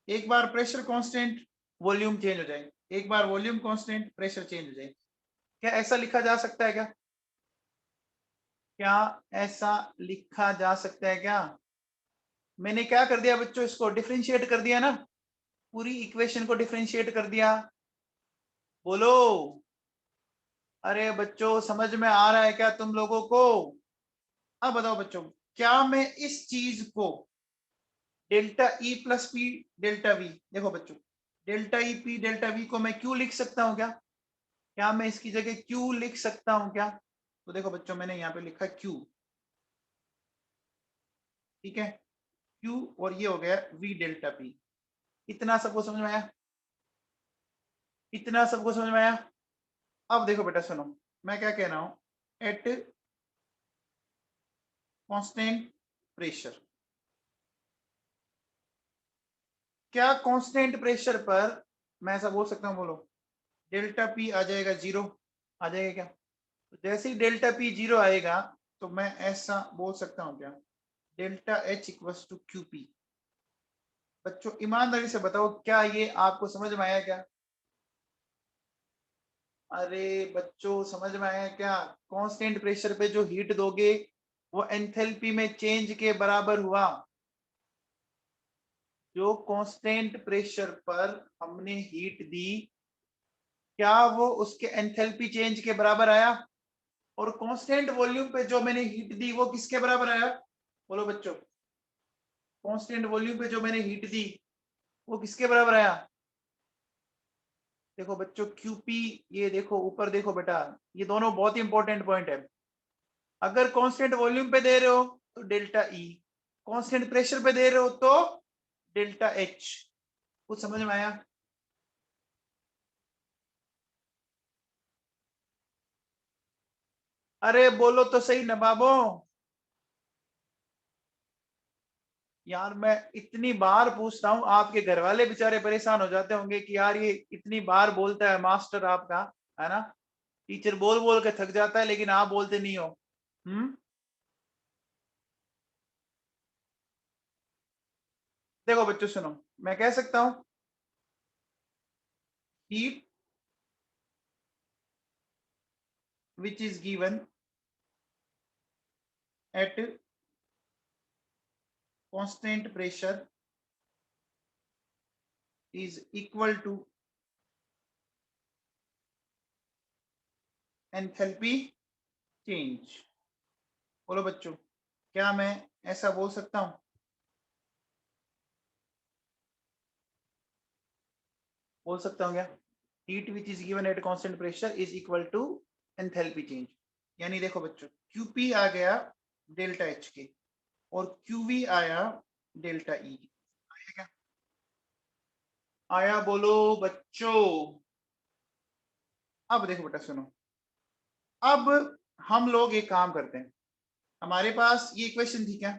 एक बार प्रेशर कांस्टेंट वॉल्यूम चेंज हो जाए, एक बार वॉल्यूम कांस्टेंट प्रेशर चेंज हो जाए। क्या ऐसा लिखा जा सकता है क्या? क्या ऐसा लिखा जा सकता है क्या? मैंने क्या कर दिया बच्चों, इसको डिफरेंशिएट कर दिया ना, पूरी इक्वेशन को डिफरेंशिएट कर दिया। बोलो। अरे बच्चों, समझ में आ रहा है क्या तुम लोगों को? अब बताओ बच्चों, क्या मैं इस चीज को delta E plus P delta we, देखो बच्चों, delta E P delta we को मैं क्यू लिख सकता हूं क्या? क्या मैं इसकी जगह क्यू लिख सकता हूं क्या? तो देखो बच्चों, मैंने यहाँ पे लिखा क्यू, ठीक है, क्यू, और ये हो गया वी डेल्टा पी। इतना सबको समझ में आया? इतना सबको समझ में आया? अब देखो बेटा सुनो, मैं क्या कह रहा हूं, एट कांस्टेंट प्रेशर, क्या कांस्टेंट प्रेशर पर मैं ऐसा बोल सकता हूं, बोलो, डेल्टा पी आ जाएगा 0, आ जाएगा क्या? तो जैसे ही डेल्टा पी 0 आएगा तो मैं ऐसा बोल सकता हूं क्या, delta H equals to Q P. बच्चों ईमानदारी से बताओ, क्या ये आपको समझ में आया क्या? अरे बच्चों समझ में आया क्या? कांस्टेंट प्रेशर पे जो हीट दोगे वो एंथैल्पी में चेंज के बराबर हुआ। जो कांस्टेंट प्रेशर पर हमने हीट दी, क्या वो उसके एंथैल्पी चेंज के बराबर आया? और कांस्टेंट वॉल्यूम पे जो मैंने हीट दी वो किसके बराबर आया? बोलो बच्चों, कांस्टेंट वॉल्यूम पे जो मैंने हीट दी वो किसके बराबर आया? देखो बच्चों क्यूपी, ये देखो ऊपर देखो बेटा, ये दोनों बहुत ही इंपॉर्टेंट पॉइंट है। अगर कांस्टेंट वॉल्यूम पे दे रहे हो तो डेल्टा ई, कांस्टेंट प्रेशर पे दे रहे हो तो डेल्टा एच। कुछ समझ में आया? अरे बोलो तो सही नवाबों। यार मैं इतनी बार पूछता हूँ, आपके घर वाले बेचारे परेशान हो जाते होंगे कि यार ये इतनी बार बोलता है मास्टर आपका, है ना? टीचर बोल बोल के थक जाता है लेकिन आप बोलते नहीं हो। हम्म। देखो बच्चों सुनो, मैं कह सकता हूं heat which is given at constant pressure is equal to enthalpy change. बोलो बच्चों, क्या मैं ऐसा बोल सकता हूं? बोल सकता हूं क्या, heat which is given at constant pressure is equal to enthalpy change. यानी देखो बच्चों, क्यूपी आ गया डेल्टा एच के और क्यूवी आया डेल्टा ई। आया क्या? आया बोलो बच्चों। अब देखो बेटा सुनो, अब हम लोग एक काम करते हैं, हमारे पास ये इक्वेशन थी क्या?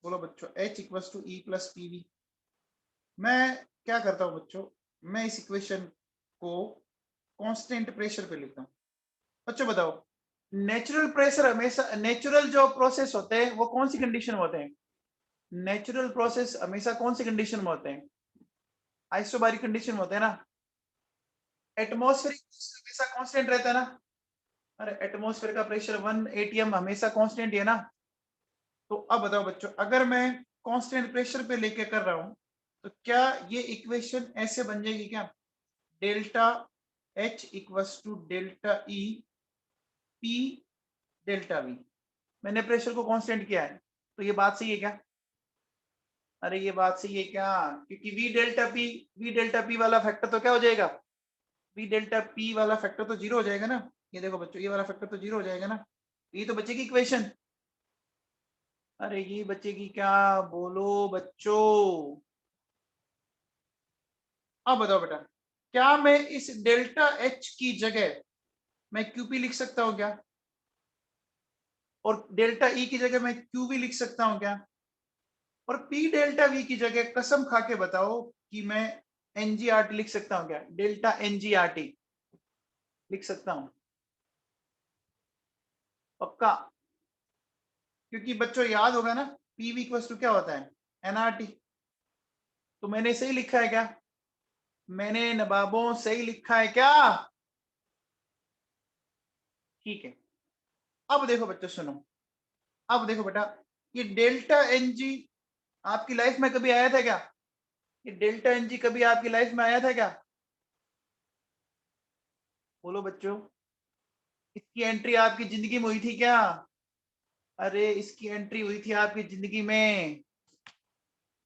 बोलो बच्चों, H equals to E plus P V. मैं क्या करता हूँ बच्चों, मैं इस इक्वेशन को कांस्टेंट प्रेशर पे लिखता हूँ। बच्चों बताओ, नेचुरल प्रेशर हमेशा, नेचुरल जो प्रोसेस होते हैं वो कौन सी कंडीशन में होते हैं? नेचुरल प्रोसेस हमेशा कौन सी कंडीशन में होते हैं? आइसोबारिक कंडीशन में होते हैं ना? एटमॉस्फेरिक हमेशा कांस्टेंट रहता है ना? अरे एटमॉस्फेयर का प्रेशर 1 atm हमेशा कांस्टेंट है ना? तो अब बताओ बच्चों, अगर मैं कांस्टेंट प्रेशर पे लेके कर रहा हूं तो क्या ये इक्वेशन ऐसे बन जाएगी क्या, delta H equals to delta E P delta V. मैंने प्रेशर को कांस्टेंट किया है, तो ये बात सही है क्या? अरे ये बात सही है क्या? क्योंकि वी डेल्टा पी वाला फैक्टर तो क्या हो जाएगा, वी डेल्टा पी वाला फैक्टर तो जीरो हो जाएगा ना? ये देखो बच्चों, ये वाला फैक्टर तो जीरो हो जाएगा ना? ये तो बचेगी इक्वेशन। अरे ये बचेगी क्या, बोलो बच्चों। अब बताओ बेटा, क्या मैं इस डेल्टा एच की जगह मैं क्यूपी लिख सकता हूं क्या? और डेल्टा ई की जगह मैं क्यूवी लिख सकता हूं क्या? और पी डेल्टा वी की जगह कसम खा के बताओ कि मैं एनजीआरटी लिख सकता हूं क्या, डेल्टा एनजीआरटी लिख सकता हूं? पक्का? क्योंकि बच्चों याद होगा ना, पीवी इक्वल्स टू क्या होता है, एनआरटी। तो मैंने सही लिखा है क्या? मैंने नवाबों सही लिखा है क्या? ठीक है। अब देखो बच्चों सुनो, अब देखो बेटा, ये डेल्टा एनजी आपकी लाइफ में कभी आया था क्या? ये डेल्टा एनजी कभी आपकी लाइफ में आया था क्या? बोलो बच्चों, इसकी एंट्री आपकी जिंदगी में हुई थी क्या? अरे इसकी एंट्री हुई थी आपकी जिंदगी में।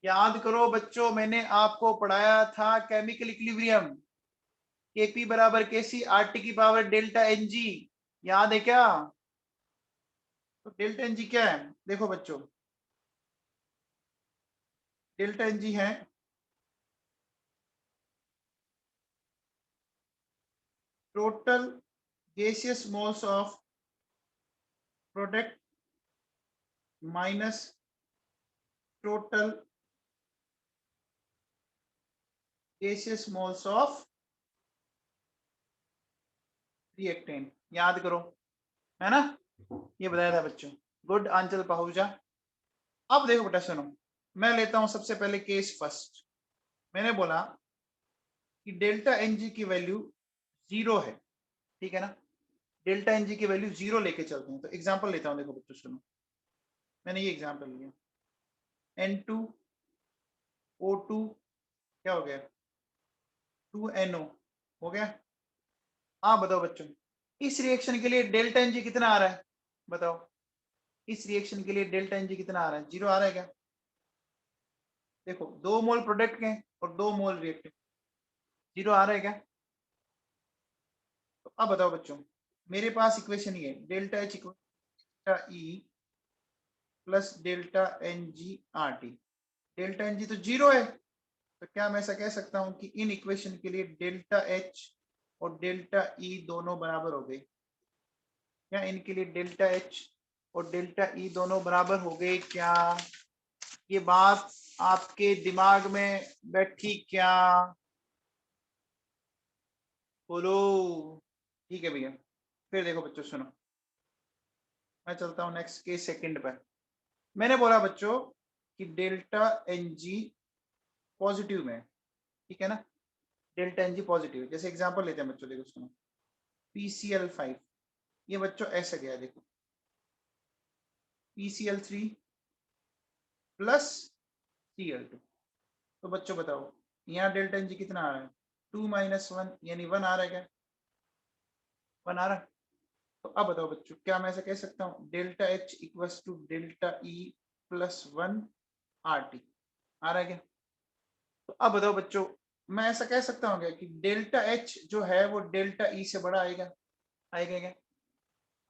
याद करो बच्चों, मैंने आपको पढ़ाया था केमिकल इक्विलिब्रियम, केपी बराबर केसी आरटी की पावर डेल्टा एनजी। याद है क्या? तो डेल्टा एनजी क्या है, देखो बच्चों, डेल्टा एनजी है total gaseous moles of product minus total gaseous moles of reactant। याद करो, है ना, ये बताया था बच्चों। गुड आंचल पहुजा। अब देखो बेटा सुनो, मैं लेता हूं सबसे पहले केस फर्स्ट। मैंने बोला कि डेल्टा एनजी की वैल्यू 0 है, ठीक है ना, डेल्टा एनजी की वैल्यू 0 लेके चलते हैं। तो एग्जांपल लेता हूं, देखो बच्चों सुनो, मैंने ये एग्जांपल लिया, N2O2 क्या हो गया, 2NO हो गया। हाँ बताओ बच्चों, इस रिएक्शन के लिए डेल्टा एनजी कितना आ रहा है, बताओ, इस रिएक्शन के लिए डेल्टा एनजी कितना आ रहा है, 0 आ रहा है क्या? देखो 2 मोल प्रोडक्ट के और 2 मोल रिएक्टेंट, 0 आ रहा है क्या? तो अब बताओ बच्चों, मेरे पास इक्वेशन ये है, delta H equal delta E plus delta N G R T. Delta N G तो 0 है, तो क्या मैं ऐसा कह सकता हूं कि इन इक्वेशन के लिए डेल्टा एच और डेल्टा ई दोनों बराबर हो गए? क्या इनके लिए डेल्टा एच और डेल्टा ई दोनों बराबर हो गए क्या? ये बात आपके दिमाग में बैठी क्या? बोलो। ठीक है भैया, फिर देखो बच्चों सुनो, मैं चलता हूं नेक्स्ट के सेकंड पर। मैंने बोला बच्चों कि डेल्टा एन जी पॉजिटिव में, ठीक है ना, डेल्टा एन जी पॉजिटिव। जैसे एग्जांपल लेते हैं बच्चों, देखो सुनो, PCl5, ये बच्चों ऐसा गया, देखो PCl3 प्लस Cl2। तो बच्चों बताओ यहाँ डेल्टा एन जी कितना आ रहा है, 2 - 1 यानी 1 आ रहा है क्या? 1 आ रहा है। तो अब बताओ बच्चों, क्या मैं ऐसा कह सकता हूँ delta H equals to delta E plus 1 RT, आ रहा है क्या? तो अब बताओ बच्चों, मैं ऐसा कह सकता हूँ क्या कि डेल्टा एच जो है वो डेल्टा ई से बड़ा आएगा? आएगा क्या?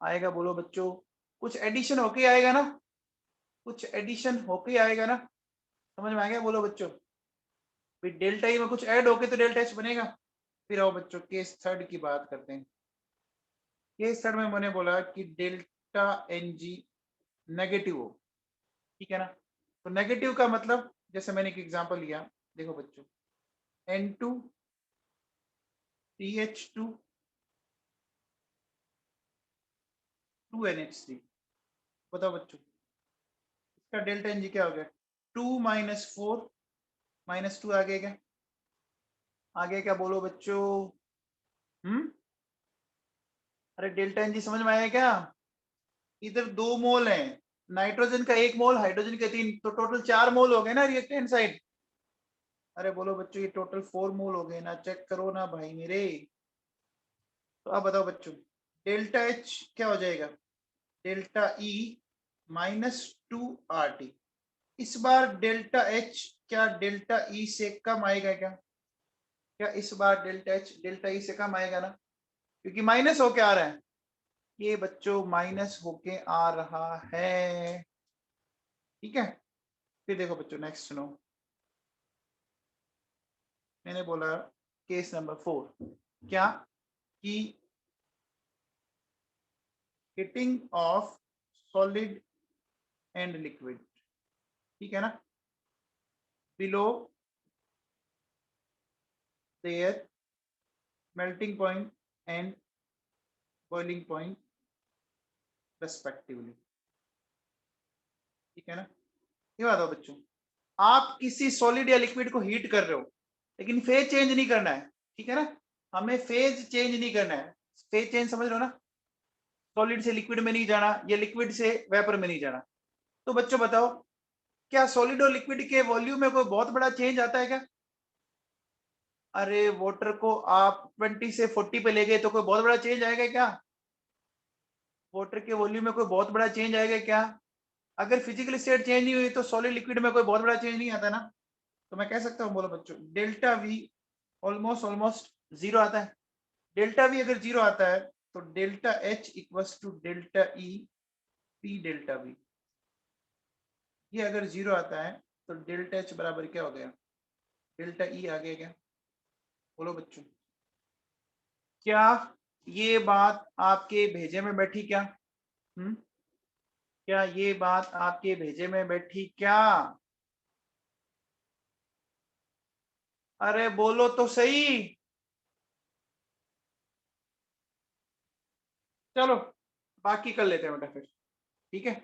आएगा, बोलो बच्चों। कुछ एडिशन होके आएगा ना, कुछ एडिशन होके आएगा ना, समझ में आ गया? बोलो बच्चों, डेल्टा ई में कुछ ऐड होके तो डेल्टा एच बनेगा। फिर आओ बच्चों केस थर्ड की बात करते हैं। केस थर्ड में मैंने बोला कि डेल्टा एन जी नेगेटिव हो, ठीक है ना। तो नेगेटिव का मतलब, जैसे मैंने एक एग्जांपल लिया, देखो बच्चों, N2 CH2 2NH3, बताओ बच्चों इसका डेल्टा एन जी क्या हो गया? 2 - 4 -2 आ गया क्या? आ गया क्या, बोलो बच्चों। अरे डेल्टा एन जी समझ में आया क्या? इधर 2 मोल है, नाइट्रोजन का 1 मोल, हाइड्रोजन का 3, तो टोटल 4 मोल हो गए ना रिएक्टेंट साइड। अरे बोलो बच्चों, ये टोटल 4 मोल हो गए ना, चेक करो ना भाई मेरे। तो अब बताओ बच्चों, डेल्टा एच क्या हो जाएगा, डेल्टा ई -2 RT। इस बार डेल्टा एच क्या डेल्टा ई से कम आएगा क्या? क्या इस बार डेल्टा एच डेल्टा ई से कम आएगा ना, क्योंकि माइनस होके आ रहा है, ये बच्चों माइनस होके आ रहा है, ठीक है। फिर देखो बच्चों नेक्स्ट सुनो, मैंने बोला केस नंबर 4, क्या कि heating of solid and liquid, ठीक है ना, below their melting point and boiling point respectively, ठीक है ना। ये बात हो बच्चों, आप किसी सॉलिड या लिक्विड को हीट कर रहे हो, लेकिन फेज चेंज नहीं करना है, ठीक है ना, हमें फेज चेंज नहीं करना है। फेज चेंज समझ रहे हो ना, सॉलिड से लिक्विड में नहीं जाना या लिक्विड से वेपर में नहीं जाना। तो बच्चों बताओ, क्या सॉलिड और लिक्विड के वॉल्यूम में कोई बहुत बड़ा चेंज आता है क्या? अरे वाटर को आप 20 से 40 पे ले गए तो कोई बहुत बड़ा चेंज आएगा क्या? वाटर के वॉल्यूम में कोई बहुत बड़ा चेंज आएगा क्या? अगर फिजिकल स्टेट चेंज नहीं हुई तो सॉलिड लिक्विड में कोई बहुत बड़ा चेंज नहीं आता ना। तो मैं कह सकता हूँ, बोलो बच्चों, डेल्टा वी ऑलमोस्ट ऑलमोस्ट 0 आता है। डेल्टा वी अगर 0 आता है तो delta H equals to delta E P delta V, ये अगर 0 आता है तो डेल्टा एच बराबर क्या हो गया, डेल्टा ई आ गया क्या? बोलो बच्चों, क्या ये बात आपके भेजे में बैठी क्या? क्या ये बात आपके भेजे में बैठी क्या? अरे बोलो तो सही। चलो बाकी कर लेते हैं बेटा फिर, ठीक है।